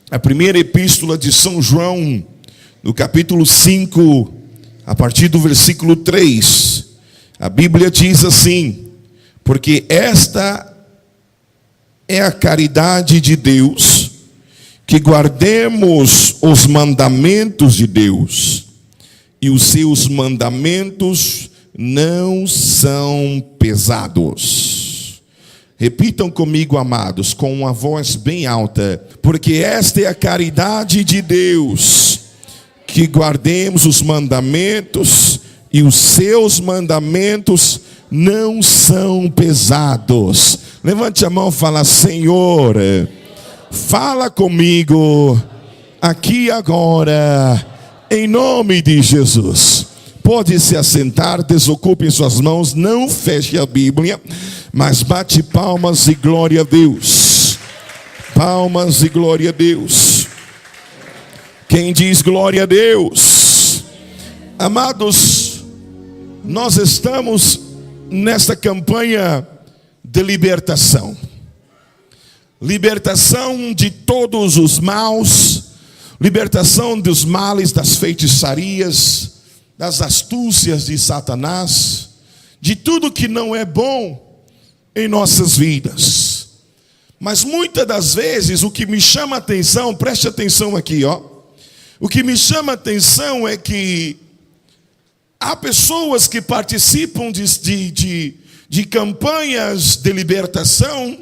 A primeira epístola de São João, no capítulo 5, a partir do versículo 3. A Bíblia diz assim: porque esta é a caridade de Deus, que guardemos os mandamentos de Deus, e os seus mandamentos não são pesados. Repitam comigo, amados, com uma voz bem alta: porque esta é a caridade de Deus, que guardemos os mandamentos, e os seus mandamentos não são pesados. Levante a mão e fala: Senhor, fala comigo aqui agora, em nome de Jesus. Pode se assentar, desocupe suas mãos, não feche a Bíblia, mas bate palmas e glória a Deus. Palmas e glória a Deus. Quem diz glória a Deus? Amados, nós estamos nesta campanha de libertação. Libertação de todos os maus, libertação dos males, das feitiçarias, das astúcias de Satanás, de tudo que não é bom em nossas vidas. Mas muitas das vezes o que me chama a atenção, preste atenção aqui, ó. O que me chama a atenção é que há pessoas que participam de campanhas de libertação.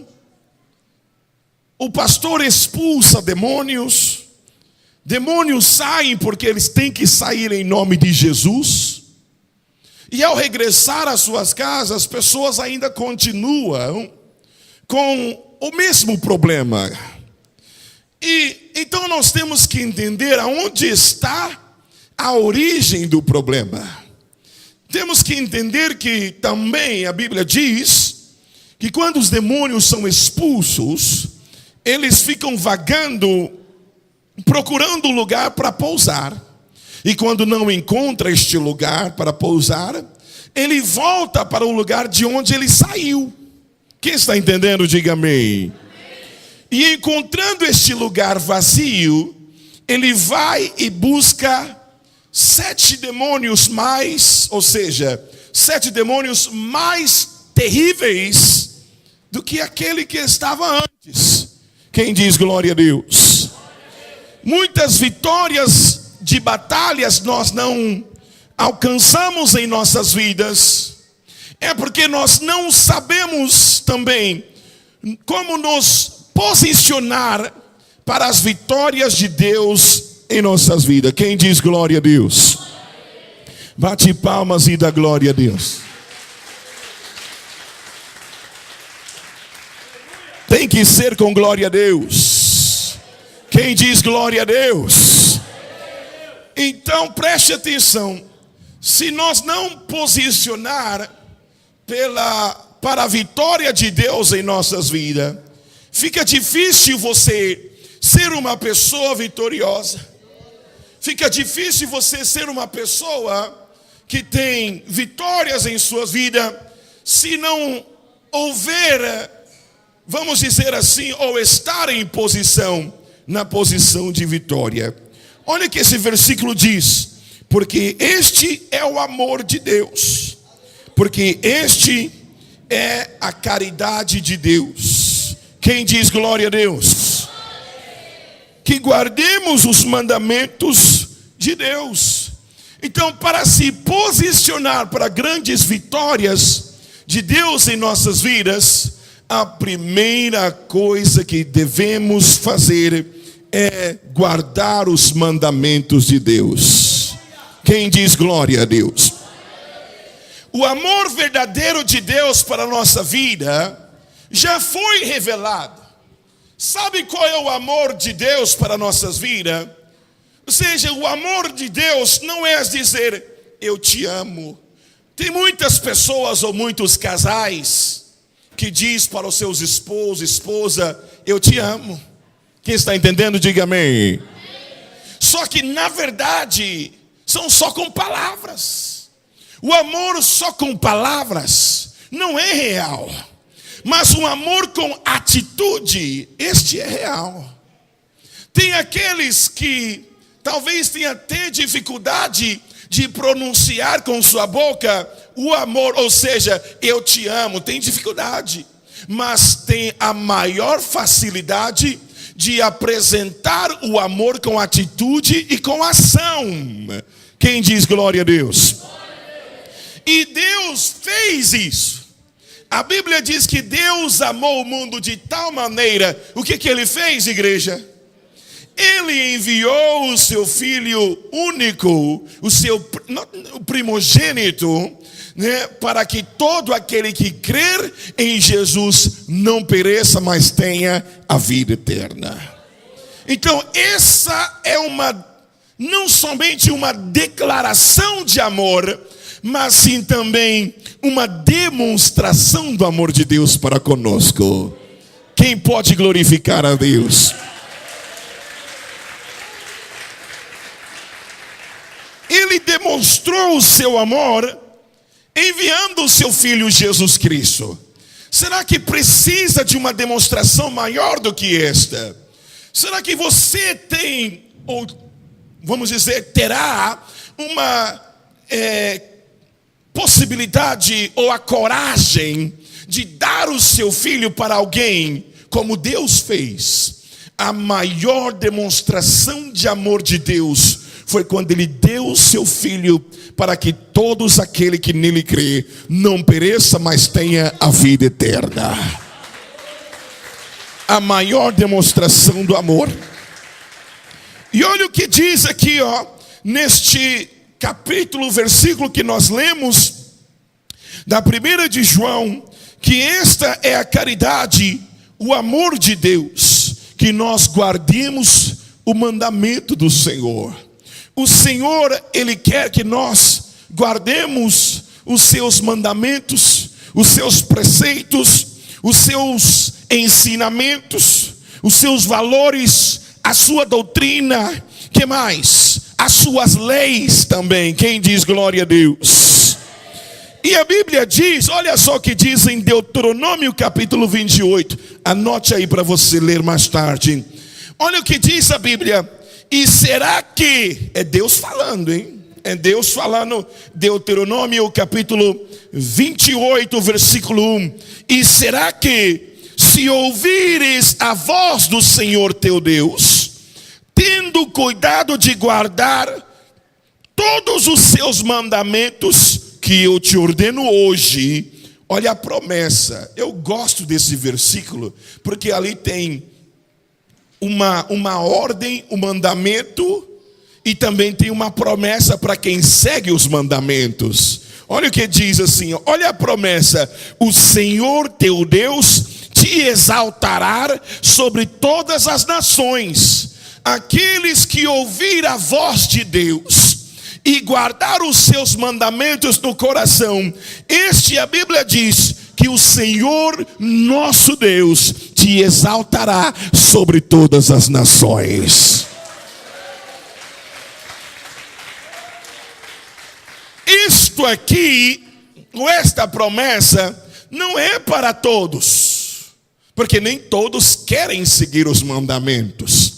O pastor expulsa demônios. Demônios saem porque eles têm que sair em nome de Jesus. E ao regressar às suas casas, as pessoas ainda continuam com o mesmo problema. E então nós temos que entender aonde está a origem do problema. Temos que entender que também a Bíblia diz que quando os demônios são expulsos, eles ficam vagando, procurando lugar para pousar. E quando não encontra este lugar para pousar, ele volta para o lugar de onde ele saiu. Quem está entendendo, diga amém. E encontrando este lugar vazio, ele vai e busca 7 demônios mais, ou seja, 7 demônios mais terríveis do que aquele que estava antes. Quem diz glória a Deus? Muitas vitórias de batalhas nós não alcançamos em nossas vidas, é porque nós não sabemos também como nos posicionar para as vitórias de Deus em nossas vidas. Quem diz glória a Deus? Bate palmas e dá glória a Deus. Tem que ser com glória a Deus. Quem diz glória a Deus? Então preste atenção. Se nós não posicionar para a vitória de Deus em nossas vidas, fica difícil você ser uma pessoa vitoriosa. Fica difícil você ser uma pessoa que tem vitórias em sua vida, se não houver, vamos dizer assim, ou estar em posição, na posição de vitória. Olha que esse versículo diz: porque este é o amor de Deus, porque este é a caridade de Deus. Quem diz glória a Deus? Que guardemos os mandamentos de Deus. Então, para se posicionar para grandes vitórias de Deus em nossas vidas, a primeira coisa que devemos fazer é guardar os mandamentos de Deus. Quem diz glória a Deus? O amor verdadeiro de Deus para a nossa vida já foi revelado. Sabe qual é o amor de Deus para nossas vidas? Ou seja, o amor de Deus não é dizer eu te amo. Tem muitas pessoas ou muitos casais que diz para os seus esposos, esposa, eu te amo. Quem está entendendo, diga amém. Só que na verdade são só com palavras. O amor só com palavras não é real. Mas um amor com atitude, este é real. Tem aqueles que talvez tenham até dificuldade de pronunciar com sua boca o amor, ou seja, eu te amo, tem dificuldade, mas tem a maior facilidade de apresentar o amor com atitude e com ação. Quem diz glória a Deus? E Deus fez isso. A Bíblia diz que Deus amou o mundo de tal maneira. O que Ele fez, igreja? Ele enviou o seu Filho único, o primogênito, né, para que todo aquele que crer em Jesus não pereça, mas tenha a vida eterna. Então essa é não somente uma declaração de amor, mas sim também uma demonstração do amor de Deus para conosco. Quem pode glorificar a Deus? Ele demonstrou o seu amor enviando o seu Filho Jesus Cristo. Será que precisa de uma demonstração maior do que esta? Será que você tem, ou vamos dizer, terá uma possibilidade ou a coragem de dar o seu filho para alguém, como Deus fez? A maior demonstração de amor de Deus foi quando Ele deu o seu Filho para que todos aquele que nele crê não pereça, mas tenha a vida eterna. A maior demonstração do amor. E olha o que diz aqui, neste capítulo, versículo que nós lemos, da 1 de João, que esta é a caridade, o amor de Deus, que nós guardemos o mandamento do Senhor. O Senhor, Ele quer que nós guardemos os seus mandamentos, os seus preceitos, os seus ensinamentos, os seus valores, a sua doutrina, que mais? As suas leis também. Quem diz glória a Deus? E a Bíblia diz, olha só o que diz em Deuteronômio capítulo 28. Anote aí para você ler mais tarde. Olha o que diz a Bíblia. E será que, é Deus falando, hein? É Deus falando, Deuteronômio capítulo 28, versículo 1. E será que, se ouvires a voz do Senhor teu Deus, tendo cuidado de guardar todos os seus mandamentos que eu te ordeno hoje, olha a promessa. Eu gosto desse versículo, porque ali tem uma ordem, um mandamento, e também tem uma promessa para quem segue os mandamentos. Olha o que diz assim, olha a promessa: o Senhor teu Deus te exaltará sobre todas as nações. Aqueles que ouvir a voz de Deus e guardar os seus mandamentos no coração, a Bíblia diz que o Senhor nosso Deus te exaltará sobre todas as nações. Isto aqui, esta promessa, não é para todos, porque nem todos querem seguir os mandamentos.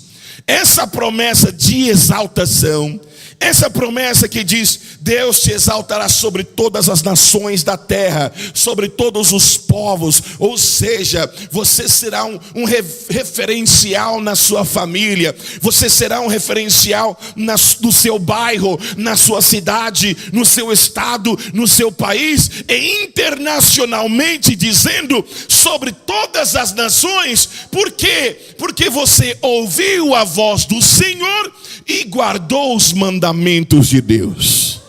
Essa promessa de exaltação, essa promessa que diz, Deus te exaltará sobre todas as nações da terra, sobre todos os povos, ou seja, você será um referencial na sua família, você será um referencial no seu bairro, na sua cidade, no seu estado, no seu país, e internacionalmente dizendo sobre todas as nações. Por quê? Porque você ouviu a voz do Senhor e guardou os mandamentos de Deus.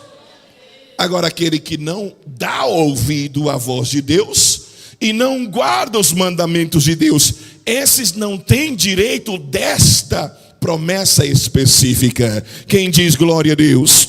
Agora, aquele que não dá ouvido à voz de Deus e não guarda os mandamentos de Deus, esses não têm direito desta promessa específica. Quem diz glória a Deus?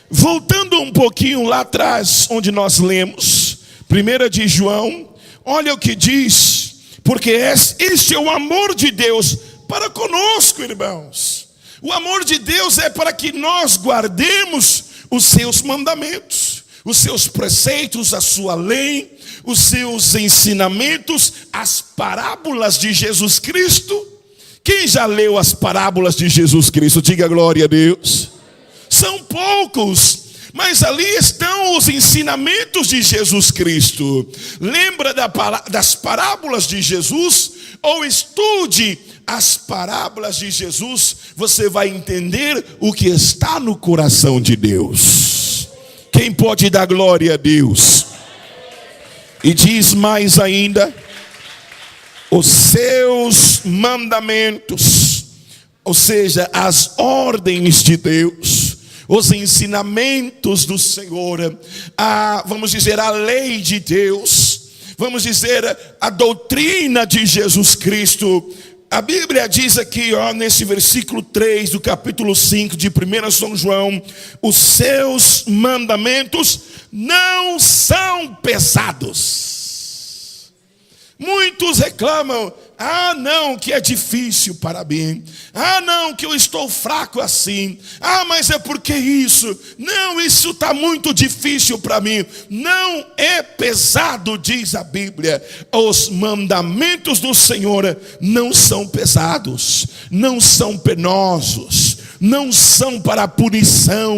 Voltando um pouquinho lá atrás, onde nós lemos 1 de João, olha o que diz: porque este é o amor de Deus para conosco, irmãos. O amor de Deus é para que nós guardemos os seus mandamentos, os seus preceitos, a sua lei, os seus ensinamentos, as parábolas de Jesus Cristo, Quem já leu as parábolas de Jesus Cristo? Diga glória a Deus. São poucos, mas ali estão os ensinamentos de Jesus Cristo. Lembra das parábolas de Jesus? Ou estude as parábolas de Jesus, você vai entender o que está no coração de Deus. Quem pode dar glória a Deus? E diz mais ainda: os seus mandamentos, ou seja, as ordens de Deus, os ensinamentos do Senhor, vamos dizer, a lei de Deus, vamos dizer, a doutrina de Jesus Cristo. A Bíblia diz aqui, nesse versículo 3 do capítulo 5 de 1 São João: os seus mandamentos não são pesados. Muitos reclamam: não, que é difícil para mim. Não, que eu estou fraco assim. Mas é porque isso. Não, isso está muito difícil para mim. Não é pesado, diz a Bíblia. Os mandamentos do Senhor não são pesados, não são penosos, não são para punição,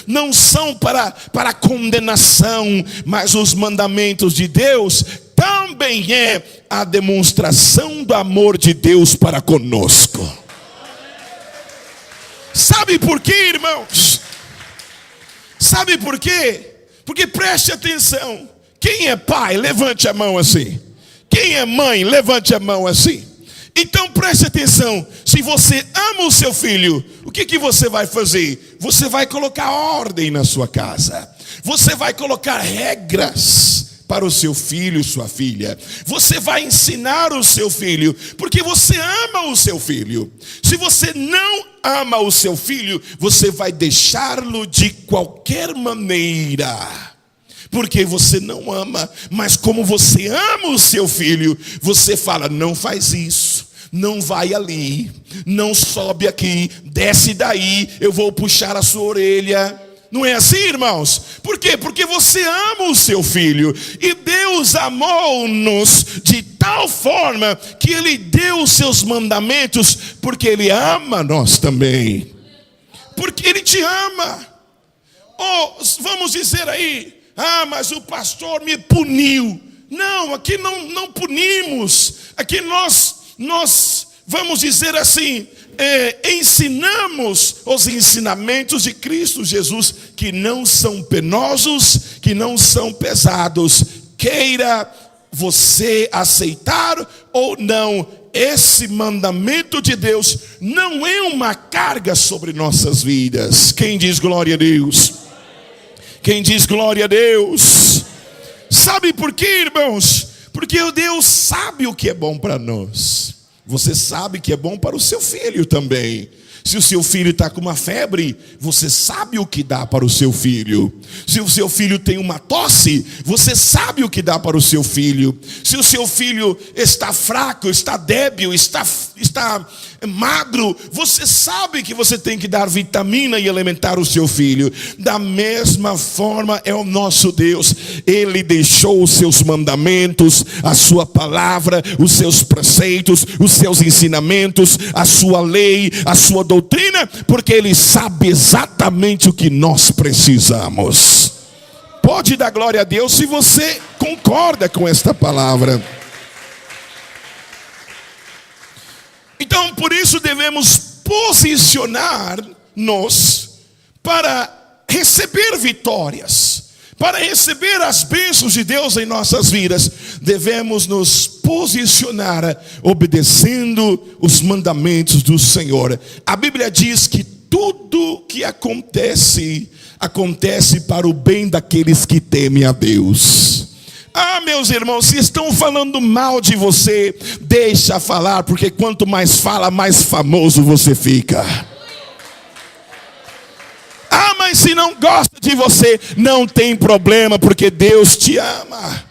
não são para condenação, mas os mandamentos de Deus também é a demonstração do amor de Deus para conosco. Sabe por quê, irmãos? Sabe por quê? Porque preste atenção. Quem é pai, levante a mão assim. Quem é mãe, levante a mão assim. Então preste atenção. Se você ama o seu filho, o que você vai fazer? Você vai colocar ordem na sua casa. Você vai colocar regras para o seu filho, sua filha. Você vai ensinar o seu filho, porque você ama o seu filho. Se você não ama o seu filho, você vai deixá-lo de qualquer maneira, porque você não ama. Mas como você ama o seu filho, você fala: não faz isso, não vai ali, não sobe aqui, desce daí, eu vou puxar a sua orelha. Não é assim, irmãos? Por quê? Porque você ama o seu filho. E Deus amou-nos de tal forma que Ele deu os seus mandamentos, porque Ele ama nós também. Porque Ele te ama. Vamos dizer aí: mas o pastor me puniu. Não, aqui não punimos. Aqui nós vamos dizer assim, ensinamos os ensinamentos de Cristo Jesus, que não são penosos, que não são pesados. Queira você aceitar ou não, esse mandamento de Deus não é uma carga sobre nossas vidas. Quem diz glória a Deus? Quem diz glória a Deus? Sabe por quê, irmãos? Porque o Deus sabe o que é bom para nós. Você sabe que é bom para o seu filho também. Se o seu filho está com uma febre, você sabe o que dá para o seu filho. Se o seu filho tem uma tosse, você sabe o que dá para o seu filho. Se o seu filho está fraco, está débil, está magro, você sabe que você tem que dar vitamina e alimentar o seu filho. Da mesma forma é o nosso Deus. Ele deixou os seus mandamentos, a sua palavra, os seus preceitos, os seus ensinamentos, a sua lei, a sua doutrina, porque Ele sabe exatamente o que nós precisamos. Pode dar glória a Deus se você concorda com esta palavra. Então, por isso devemos posicionar-nos para receber vitórias, para receber as bênçãos de Deus em nossas vidas. Devemos nos posicionar obedecendo os mandamentos do Senhor. A Bíblia diz que tudo que acontece para o bem daqueles que temem a Deus. Meus irmãos, se estão falando mal de você, deixa falar, porque quanto mais fala, mais famoso você fica. Mas se não gosta de você, não tem problema, porque Deus te ama.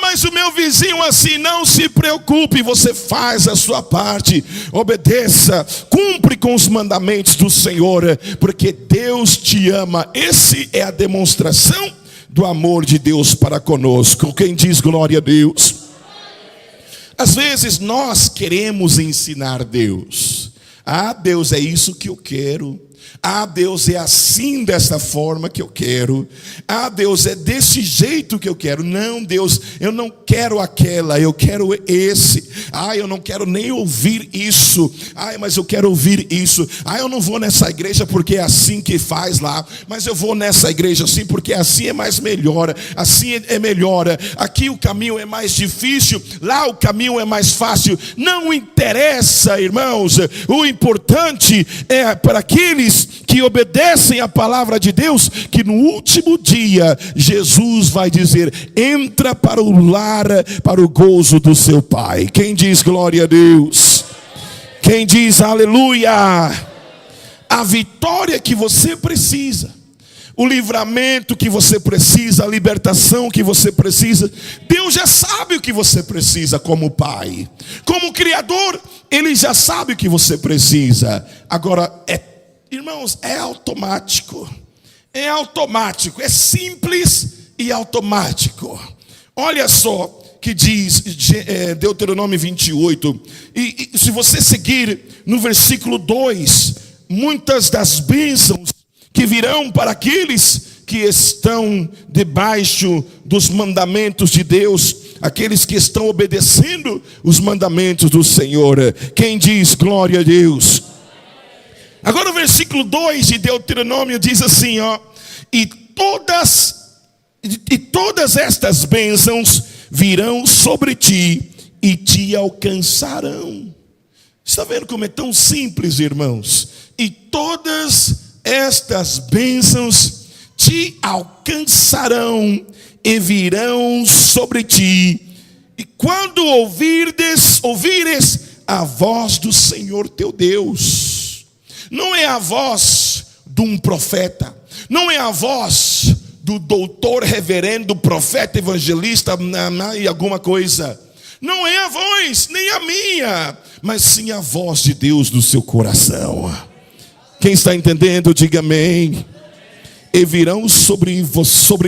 Mas o meu vizinho assim, não se preocupe, você faz a sua parte, obedeça, cumpre com os mandamentos do Senhor, porque Deus te ama. Esse é a demonstração do amor de Deus para conosco. Quem diz glória a Deus? Às vezes nós queremos ensinar Deus. Ah, Deus, é isso que eu quero. Ah, Deus, é assim, dessa forma que eu quero. Ah, Deus, é desse jeito que eu quero. Não, Deus, eu não quero aquela, eu quero esse. Ah, eu não quero nem ouvir isso. Ah, mas eu quero ouvir isso. Ah, eu não vou nessa igreja porque é assim que faz lá. Mas eu vou nessa igreja assim porque assim é mais melhor. Assim é melhor. Aqui o caminho é mais difícil, lá o caminho é mais fácil. Não interessa, irmãos. O importante é para aqueles que obedecem à palavra de Deus, que no último dia Jesus vai dizer: entra para o lar, para o gozo do seu Pai. Quem diz glória a Deus? Quem diz aleluia? A vitória que você precisa, o livramento que você precisa, a libertação que você precisa, Deus já sabe o que você precisa como Pai. Como Criador, Ele já sabe o que você precisa. Agora, irmãos, é automático. É automático, é simples e automático. Olha só que diz Deuteronômio 28. E se você seguir no versículo 2, muitas das bênçãos que virão para aqueles que estão debaixo dos mandamentos de Deus, aqueles que estão obedecendo os mandamentos do Senhor. Quem diz glória a Deus? Agora o versículo 2 de Deuteronômio diz assim, ó: e todas estas bênçãos virão sobre ti e te alcançarão. Está vendo como é tão simples, irmãos? E todas estas bênçãos te alcançarão e virão sobre ti. E quando ouvires a voz do Senhor teu Deus. Não é a voz de um profeta, não é a voz do doutor, reverendo, profeta, evangelista e alguma coisa. Não é a voz, nem a minha, mas sim a voz de Deus do seu coração. Quem está entendendo, diga amém. E virão sobre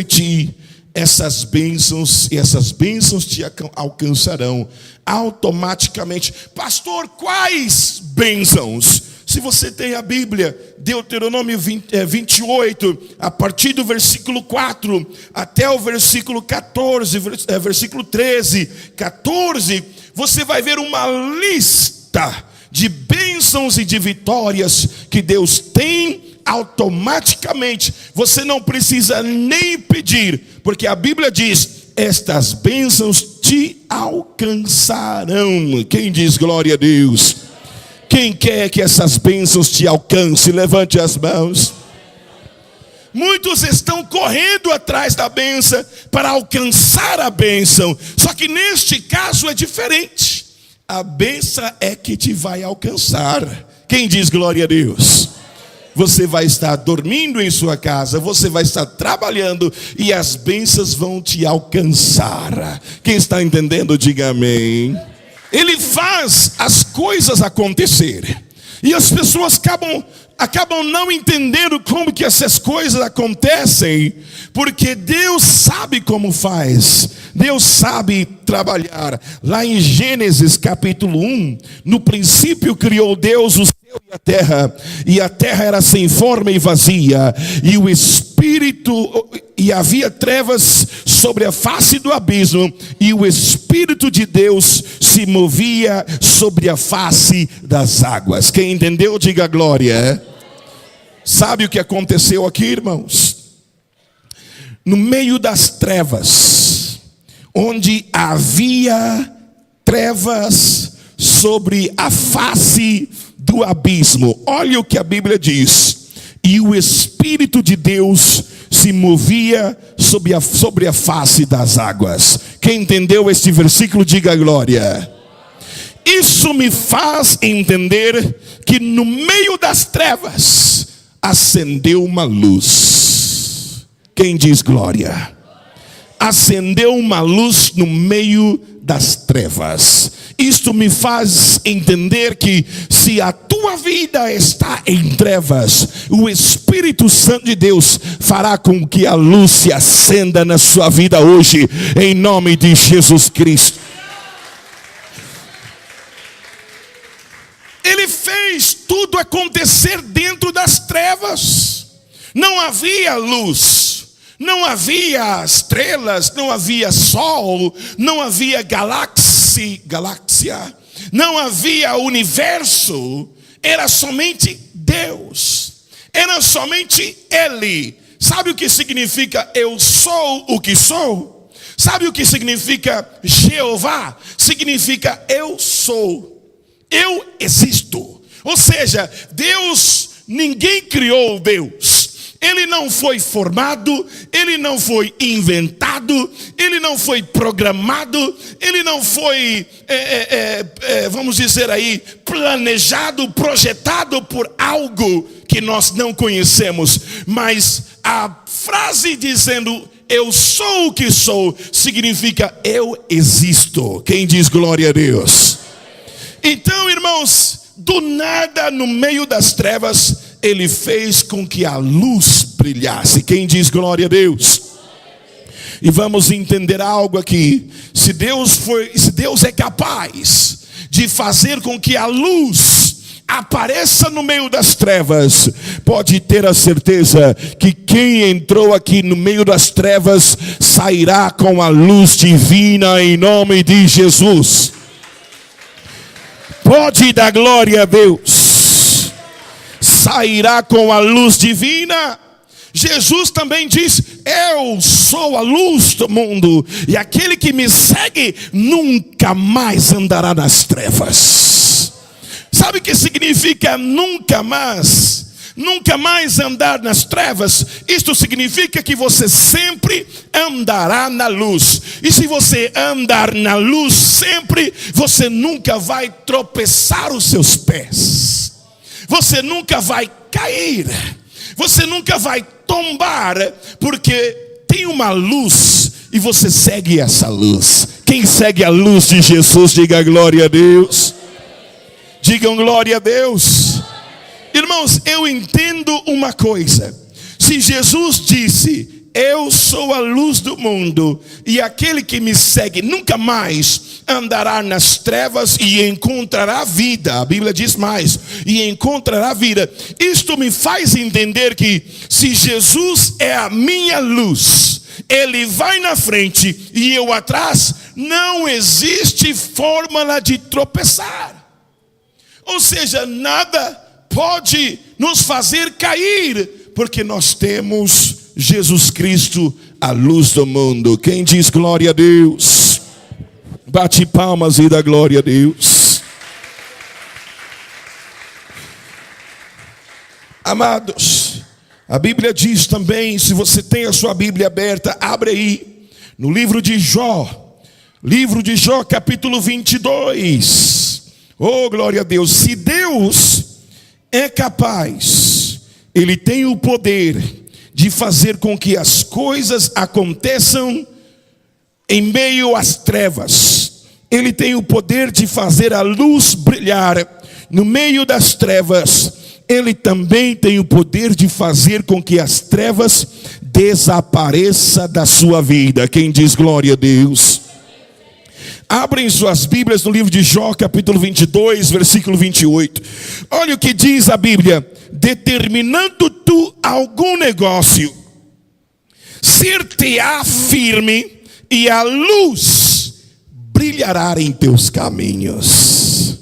ti essas bênçãos, e essas bênçãos te alcançarão automaticamente. Pastor, quais bênçãos? Se você tem a Bíblia, Deuteronômio 28, a partir do versículo 4 até o versículo 14, versículo 13, 14, você vai ver uma lista de bênçãos e de vitórias que Deus tem automaticamente. Você não precisa nem pedir, porque a Bíblia diz: estas bênçãos te alcançarão. Quem diz glória a Deus? Quem quer que essas bênçãos te alcancem, levante as mãos. Muitos estão correndo atrás da bênção para alcançar a bênção. Só que neste caso é diferente. A bênção é que te vai alcançar. Quem diz glória a Deus? Você vai estar dormindo em sua casa, você vai estar trabalhando e as bênçãos vão te alcançar. Quem está entendendo, diga amém. Ele faz as coisas acontecer. E as pessoas acabam não entendendo como que essas coisas acontecem, porque Deus sabe como faz. Deus sabe trabalhar. Lá em Gênesis capítulo 1, no princípio criou Deus o céu e a terra era sem forma e vazia, e havia trevas sobre a face do abismo, e o Espírito de Deus se movia sobre a face das águas. Quem entendeu, diga glória. Sabe o que aconteceu aqui, irmãos? No meio das trevas, onde havia trevas sobre a face do abismo, olha o que a Bíblia diz: e o Espírito de Deus se movia sobre a face das águas. Quem entendeu este versículo, diga glória. Isso me faz entender que no meio das trevas acendeu uma luz. Quem diz glória? Acendeu uma luz no meio das trevas. Isto me faz entender que se a tua vida está em trevas, o Espírito Santo de Deus fará com que a luz se acenda na sua vida hoje, em nome de Jesus Cristo. Ele fez tudo acontecer dentro das trevas. Não havia luz, não havia estrelas, não havia sol, não havia galáxia, não havia universo. Era somente Deus, era somente Ele. Sabe o que significa eu sou o que sou? Sabe o que significa Jeová? Significa eu sou. Eu existo. Ou seja, Deus, ninguém criou Deus. Ele não foi formado, ele não foi inventado, ele não foi programado, ele não foi, vamos dizer aí, planejado, projetado por algo que nós não conhecemos. Mas a frase dizendo eu sou o que sou, significa eu existo. Quem diz glória a Deus? Então, irmãos, do nada, no meio das trevas, Ele fez com que a luz brilhasse. Quem diz glória a Deus? E vamos entender algo aqui. Se Deus é capaz de fazer com que a luz apareça no meio das trevas, pode ter a certeza que quem entrou aqui no meio das trevas sairá com a luz divina em nome de Jesus. Pode dar glória a Deus. Sairá com a luz divina. Jesus também diz: eu sou a luz do mundo, e aquele que me segue nunca mais andará nas trevas. Sabe o que significa nunca mais? Nunca mais andar nas trevas. Isto significa que você sempre andará na luz. E se você andar na luz sempre, você nunca vai tropeçar os seus pés. Você nunca vai cair. Você nunca vai tombar, porque tem uma luz e você segue essa luz. Quem segue a luz de Jesus, diga glória a Deus. Digam glória a Deus. Irmãos, eu entendo uma coisa. Se Jesus disse: eu sou a luz do mundo, e aquele que me segue nunca mais andará nas trevas e encontrará vida. A Bíblia diz mais: e encontrará vida. Isto me faz entender que se Jesus é a minha luz, Ele vai na frente e eu atrás, não existe fórmula de tropeçar. Ou seja, nada pode nos fazer cair, porque nós temos Jesus Cristo, a luz do mundo. Quem diz glória a Deus? Bate palmas e dá glória a Deus. Amados, a Bíblia diz também, se você tem a sua Bíblia aberta, abre aí, no livro de Jó, capítulo 22. Oh, glória a Deus. Se Deus é capaz, Ele tem o poder de fazer com que as coisas aconteçam em meio às trevas. Ele tem o poder de fazer a luz brilhar no meio das trevas. Ele também tem o poder de fazer com que as trevas desapareçam da sua vida. Quem diz glória a Deus? Abrem suas Bíblias no livro de Jó, capítulo 22, versículo 28. Olha o que diz a Bíblia: determinando tu algum negócio, ser-te-á firme, e a luz brilhará em teus caminhos.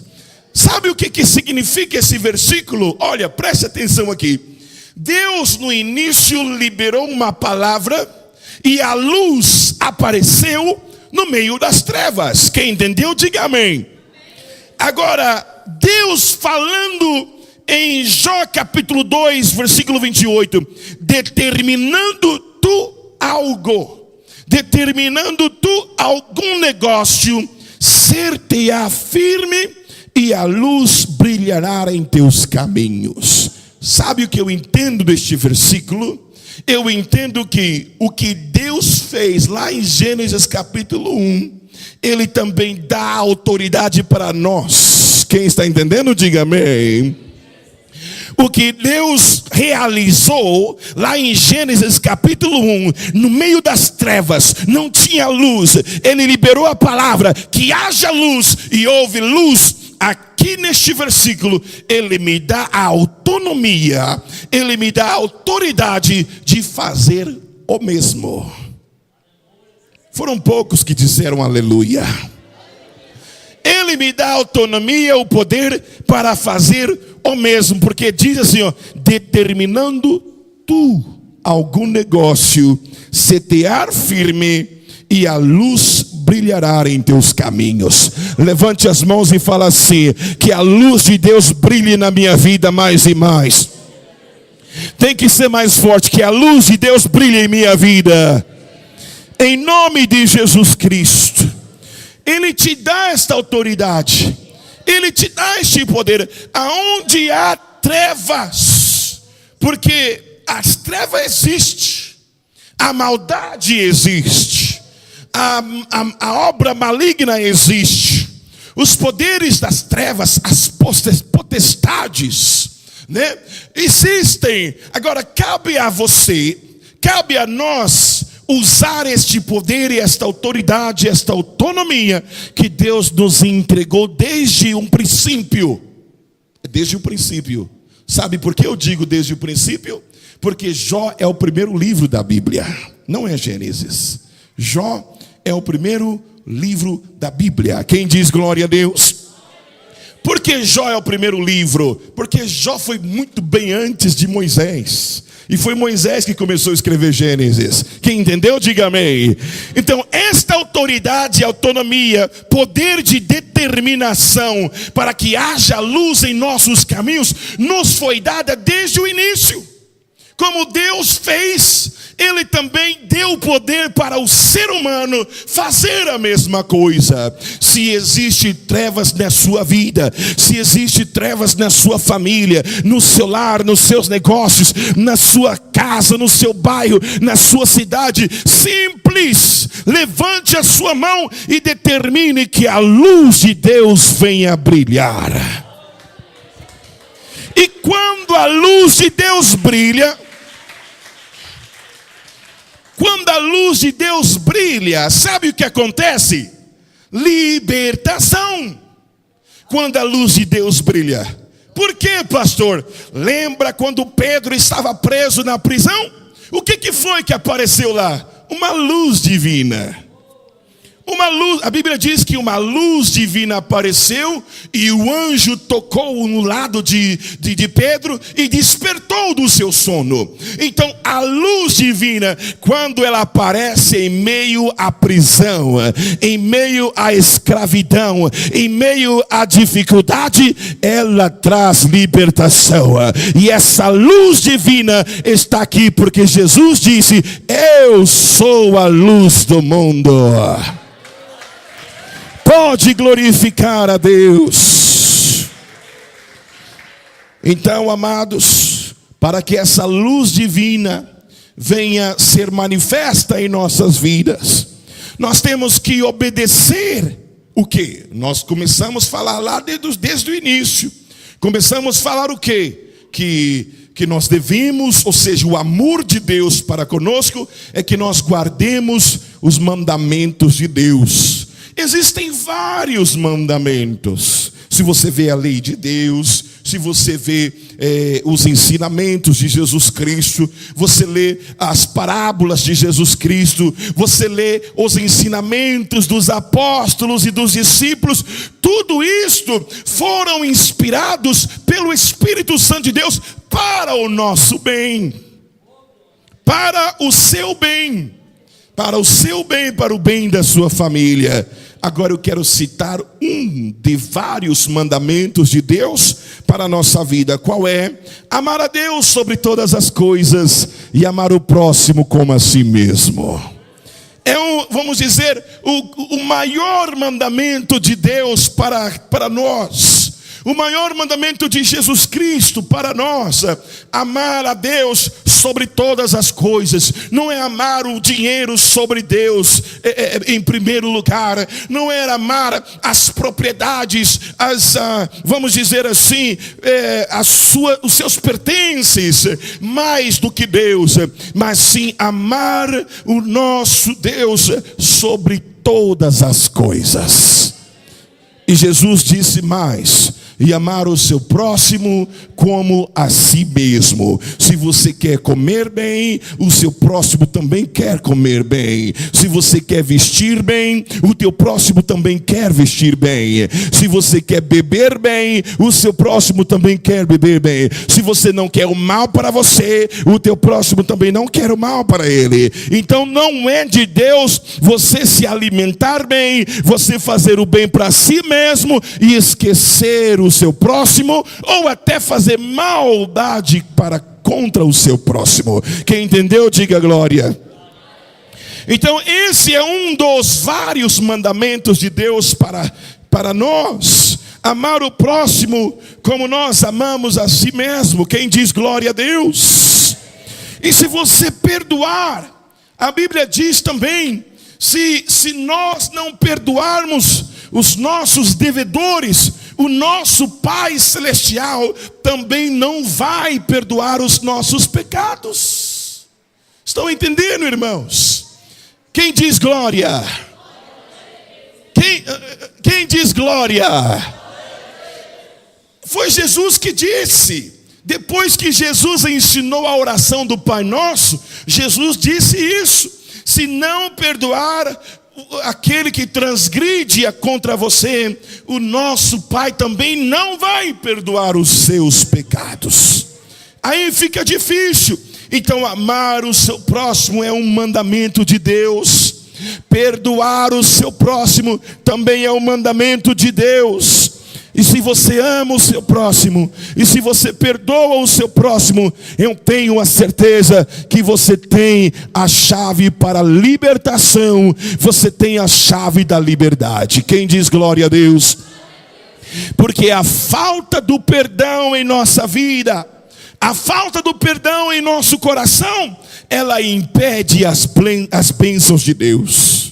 Sabe o que significa esse versículo? Olha, preste atenção aqui. Deus no início liberou uma palavra, e a luz apareceu no meio das trevas. Quem entendeu, diga amém. Agora, Deus falando em Jó capítulo 2, versículo 28, determinando tu algum negócio, ser-te-á firme, e a luz brilhará em teus caminhos. Sabe o que eu entendo deste versículo? Eu entendo que o que Deus fez lá em Gênesis capítulo 1, Ele também dá autoridade para nós. Quem está entendendo, diga amém. O que Deus realizou lá em Gênesis capítulo 1, no meio das trevas, não tinha luz. Ele liberou a palavra, que haja luz, e houve luz. aqui neste versículo, Ele me dá a autonomia, Ele me dá a autoridade de fazer o mesmo. Foram poucos que disseram aleluia. Ele me dá a autonomia, o poder para fazer o mesmo, porque diz assim, ó, determinando tu algum negócio, setear firme e a luz brilhará em teus caminhos. Levante as mãos e fala assim, que a luz de Deus brilhe na minha vida mais e mais. Tem que ser mais forte, que a luz de Deus brilhe em minha vida. Em nome de Jesus Cristo. Ele te dá esta autoridade. Ele te dá este poder. Aonde há trevas, porque as trevas existem, a maldade existe, a obra maligna existe, os poderes das trevas, as potestades, né, existem. Agora cabe a você, cabe a nós usar este poder e esta autoridade, esta autonomia que Deus nos entregou desde um princípio. Desde o princípio. Sabe por que eu digo desde o princípio? Porque Jó é o primeiro livro da Bíblia, não é Gênesis. Jó é o primeiro livro da Bíblia. Quem diz glória a Deus? Por que Jó é o primeiro livro? Porque Jó foi muito bem antes de Moisés. E foi Moisés que começou a escrever Gênesis. Quem entendeu, diga amém. Então esta autoridade, autonomia, poder de determinação para que haja luz em nossos caminhos, nos foi dada desde o início. Como Deus fez, Ele também deu poder para o ser humano fazer a mesma coisa. Se existe trevas na sua vida, se existe trevas na sua família, no seu lar, nos seus negócios, na sua casa, no seu bairro, na sua cidade, simples, levante a sua mão e determine que a luz de Deus venha brilhar. E quando a luz de Deus brilha, quando a luz de Deus brilha, sabe o que acontece? Libertação. Quando a luz de Deus brilha. Por quê, pastor? Lembra quando Pedro estava preso na prisão? O que foi que apareceu lá? Uma luz divina. Uma luz, a Bíblia diz que uma luz divina apareceu e o anjo tocou no lado de Pedro e despertou do seu sono. Então a luz divina, quando ela aparece em meio à prisão, em meio à escravidão, em meio à dificuldade, ela traz libertação. E essa luz divina está aqui porque Jesus disse: eu sou a luz do mundo. Pode glorificar a Deus. Então, amados, para que essa luz divina venha ser manifesta em nossas vidas, nós temos que obedecer o quê? Nós começamos a falar lá desde o início. Começamos a falar o quê? Que nós devemos, ou seja, o amor de Deus para conosco é que nós guardemos os mandamentos de Deus. Existem vários mandamentos. Se você vê a lei de Deus, se você vê os ensinamentos de Jesus Cristo, você lê as parábolas de Jesus Cristo, você lê os ensinamentos dos apóstolos e dos discípulos, tudo isto foram inspirados pelo Espírito Santo de Deus para o nosso bem, para o seu bem, para o seu bem, para o bem da sua família. Agora eu quero citar um de vários mandamentos de Deus para a nossa vida. Qual é? Amar a Deus sobre todas as coisas e amar o próximo como a si mesmo. É vamos dizer, o maior mandamento de Deus para nós. O maior mandamento de Jesus Cristo para nós, amar a Deus sobre todas as coisas. Não é amar o dinheiro sobre Deus em primeiro lugar. Não é amar as propriedades, vamos dizer assim, os seus pertences mais do que Deus. Mas sim amar o nosso Deus sobre todas as coisas. E Jesus disse mais: e amar o seu próximo como a si mesmo. Se você quer comer bem, o seu próximo também quer comer bem. Se você quer vestir bem, o teu próximo também quer vestir bem. Se você quer beber bem, o seu próximo também quer beber bem. Se você não quer o mal para você, o teu próximo também não quer o mal para ele. Então não é de Deus você se alimentar bem, você fazer o bem para si mesmo e esquecer o seu próximo, ou até fazer maldade contra o seu próximo. Quem entendeu, diga glória. Então esse é um dos vários mandamentos de Deus para nós. Amar o próximo como nós amamos a si mesmo. Quem diz glória a Deus? E se você perdoar, a Bíblia diz também, se nós não perdoarmos os nossos devedores, o nosso Pai Celestial também não vai perdoar os nossos pecados. Estão entendendo, irmãos? Quem diz glória? Quem diz glória? Foi Jesus que disse. Depois que Jesus ensinou a oração do Pai Nosso, Jesus disse isso: se não perdoar aquele que transgride contra você, o nosso Pai também não vai perdoar os seus pecados. Aí fica difícil. Então amar o seu próximo é um mandamento de Deus. Perdoar o seu próximo também é um mandamento de Deus. E se você ama o seu próximo, e se você perdoa o seu próximo, eu tenho a certeza que você tem a chave para a libertação, você tem a chave da liberdade. Quem diz glória a Deus? Porque a falta do perdão em nossa vida, a falta do perdão em nosso coração, ela impede as bênçãos de Deus.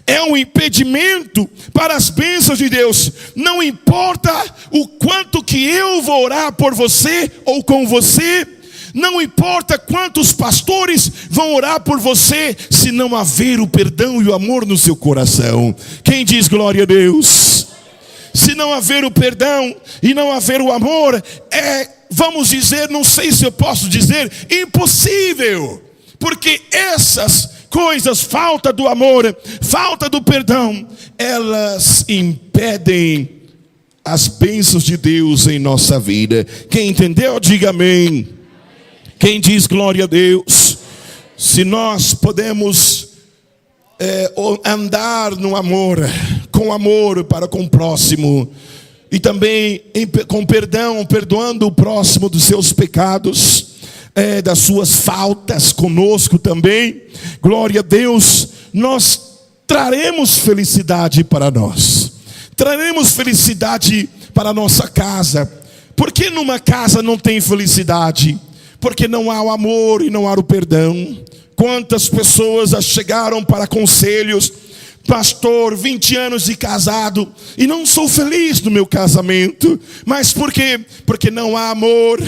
É um impedimento para as bênçãos de Deus. Não importa o quanto que eu vou orar por você ou com você, não importa quantos pastores vão orar por você, se não haver o perdão e o amor no seu coração. Quem diz glória a Deus? Se não haver o perdão e não haver o amor, vamos dizer, não sei se eu posso dizer, impossível. Porque essas coisas, falta do amor, falta do perdão, elas impedem as bênçãos de Deus em nossa vida. Quem entendeu, diga amém. Quem diz glória a Deus? Se nós podemos andar no amor, com amor para com o próximo, e também com perdão, perdoando o próximo dos seus pecados, das suas faltas conosco também, glória a Deus, nós traremos felicidade para nós, traremos felicidade para a nossa casa. Por que numa casa não tem felicidade? Porque não há o amor e não há o perdão. Quantas pessoas chegaram para conselhos: pastor, 20 anos de casado e não sou feliz no meu casamento. Mas por quê? Porque não há amor,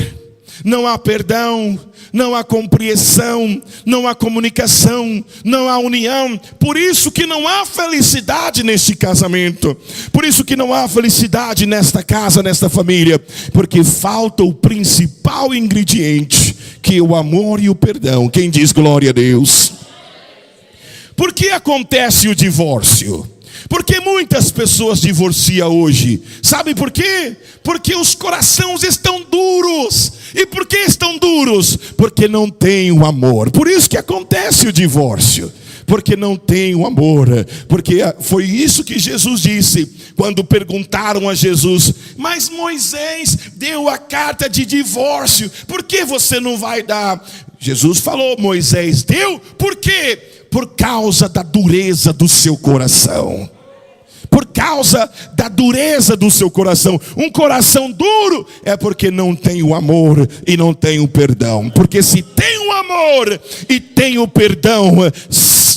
não há perdão, não há compreensão, não há comunicação, não há união. Por isso que não há felicidade neste casamento. Por isso que não há felicidade nesta casa, nesta família. Porque falta o principal ingrediente, que é o amor e o perdão. Quem diz glória a Deus? Por que acontece o divórcio? Porque muitas pessoas divorciam hoje. Sabe por quê? Porque os corações estão duros. E por que estão duros? Porque não tem o amor. Por isso que acontece o divórcio. Porque não tem o amor. Porque foi isso que Jesus disse quando perguntaram a Jesus: mas Moisés deu a carta de divórcio, por que você não vai dar? Jesus falou: Moisés deu, por quê? Por causa da dureza do seu coração. Por causa da dureza do seu coração. Um coração duro é porque não tem o amor e não tem o perdão. Porque se tem o amor e tem o perdão,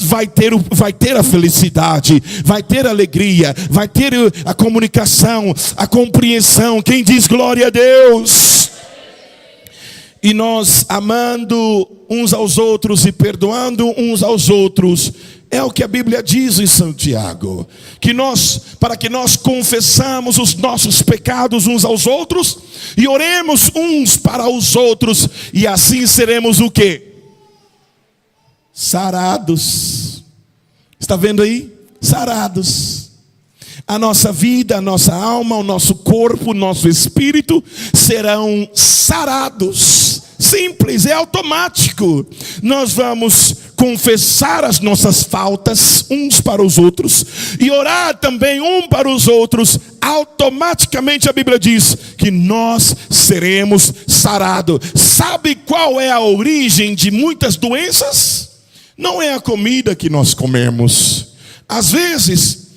vai ter a felicidade, vai ter a alegria, vai ter a comunicação, a compreensão. Quem diz glória a Deus? E nós amando uns aos outros e perdoando uns aos outros, É o que a Bíblia diz em Santiago, que para que nós confessamos os nossos pecados uns aos outros e oremos uns para os outros, e assim seremos o quê? Sarados. Está vendo aí? Sarados. A nossa vida, a nossa alma, o nosso corpo, o nosso espírito serão sarados. Simples, é automático. Nós vamos confessar as nossas faltas uns para os outros e orar também um para os outros. Automaticamente a Bíblia diz que nós seremos sarados. Sabe qual é a origem de muitas doenças? Não é a comida que nós comemos. Às vezes,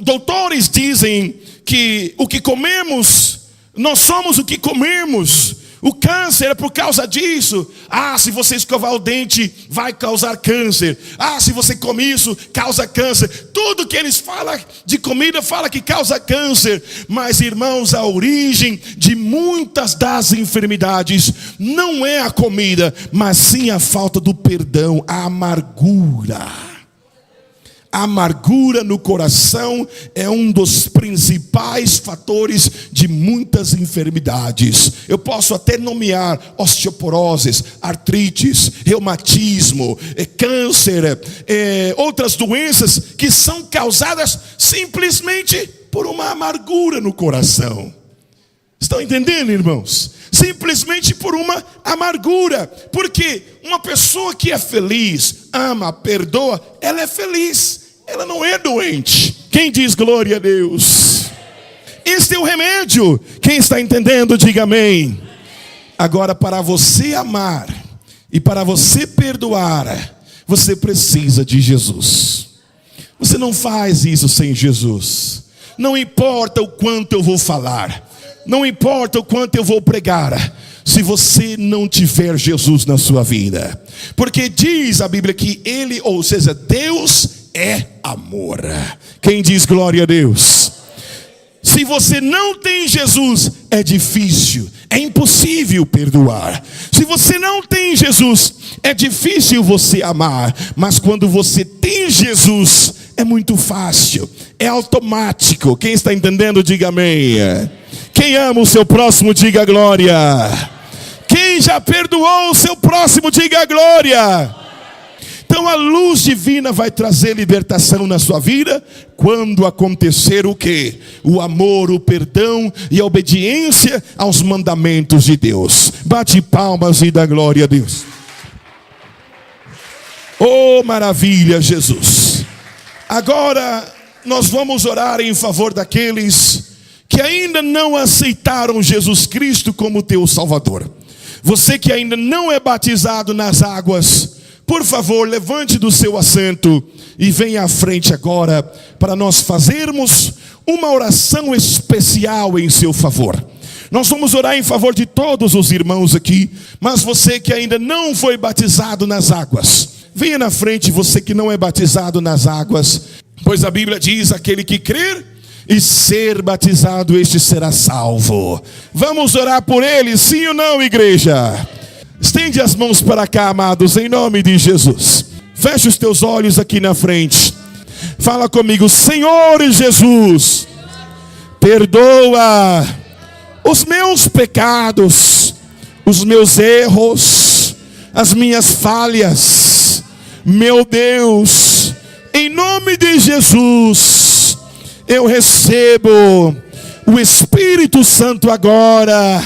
doutores dizem que o que comemos, nós somos o que comemos. O câncer é por causa disso. Se você escovar o dente, vai causar câncer. Se você come isso, causa câncer. Tudo que eles falam de comida, fala que causa câncer. Mas, irmãos, a origem de muitas das enfermidades não é a comida, mas sim a falta do perdão, a amargura. A amargura no coração é um dos principais fatores de muitas enfermidades. Eu posso até nomear osteoporoses, artrites, reumatismo, câncer, outras doenças que são causadas simplesmente por uma amargura no coração. Estão entendendo, irmãos? Simplesmente por uma amargura. Porque uma pessoa que é feliz, ama, perdoa, ela é feliz. Ela não é doente. Quem diz glória a Deus? Este é o remédio. Quem está entendendo, diga amém. Agora, para você amar e para você perdoar, você precisa de Jesus. Você não faz isso sem Jesus. Não importa o quanto eu vou falar, não importa o quanto eu vou pregar, se você não tiver Jesus na sua vida. Porque diz a Bíblia que Ele, ou seja, Deus é amor. Quem diz glória a Deus? Se você não tem Jesus, é difícil, é impossível perdoar. Se você não tem Jesus, é difícil você amar. Mas quando você tem Jesus, é muito fácil, é automático. Quem está entendendo, diga amém. Quem ama o seu próximo, diga glória. Quem já perdoou o seu próximo, diga glória. Então a luz divina vai trazer libertação na sua vida quando acontecer o quê? O amor, o perdão e a obediência aos mandamentos de Deus. Bate palmas e dá glória a Deus. Oh, maravilha, Jesus. Agora nós vamos orar em favor daqueles que ainda não aceitaram Jesus Cristo como teu Salvador. Você que ainda não é batizado nas águas, por favor, levante do seu assento e venha à frente agora para nós fazermos uma oração especial em seu favor. Nós vamos orar em favor de todos os irmãos aqui, mas você que ainda não foi batizado nas águas, venha na frente, você que não é batizado nas águas, pois a Bíblia diz: aquele que crer e ser batizado, este será salvo. Vamos orar por ele, sim ou não, igreja? Estende as mãos para cá, amados, em nome de Jesus. Feche os teus olhos aqui na frente. Fala comigo: Senhor Jesus, perdoa os meus pecados, os meus erros, as minhas falhas. Meu Deus, em nome de Jesus, eu recebo o Espírito Santo agora.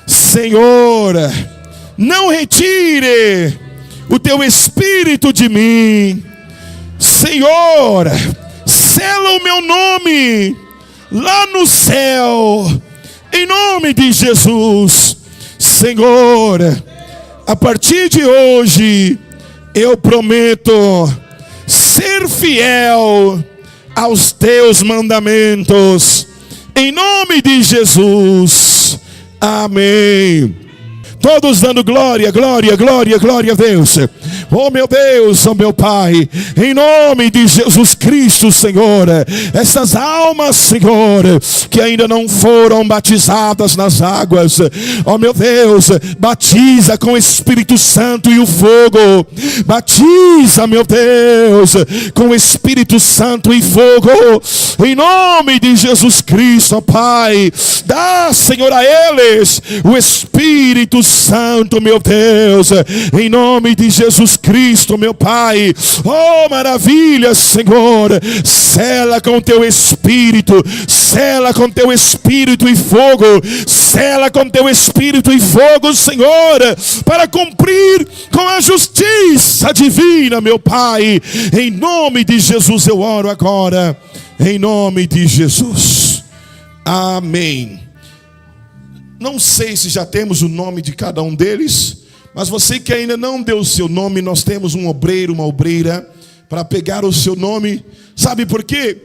Senhor, não retire o teu Espírito de mim. Senhor, sela o meu nome lá no céu, em nome de Jesus. Senhor, a partir de hoje, eu prometo ser fiel aos teus mandamentos, em nome de Jesus. Amém. Todos dando glória, glória, glória, glória a Deus. Oh meu Deus, oh meu Pai, em nome de Jesus Cristo, Senhor, essas almas, Senhor, que ainda não foram batizadas nas águas, oh meu Deus, batiza com o Espírito Santo e o fogo, batiza, meu Deus, com o Espírito Santo e fogo, em nome de Jesus Cristo, Pai. Dá, Senhor, a eles o Espírito Santo, meu Deus, em nome de Jesus Cristo, meu Pai. Oh, maravilha, Senhor. Sela com teu Espírito, sela com teu Espírito e fogo, sela com teu Espírito e fogo, Senhor, para cumprir com a justiça divina, meu Pai. Em nome de Jesus eu oro agora, em nome de Jesus. Amém. Não sei se já temos o nome de cada um deles, mas você que ainda não deu o seu nome, nós temos um obreiro, uma obreira, para pegar o seu nome. Sabe por quê?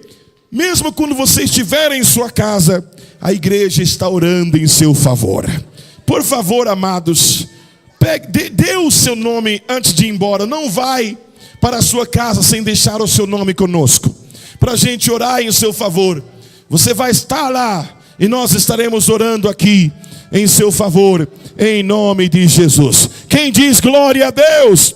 Mesmo quando você estiver em sua casa, a igreja está orando em seu favor. Por favor, amados, dê o seu nome antes de ir embora. Não vai para a sua casa sem deixar o seu nome conosco, para a gente orar em seu favor. Você vai estar lá e nós estaremos orando aqui em seu favor, em nome de Jesus. Quem diz glória a Deus?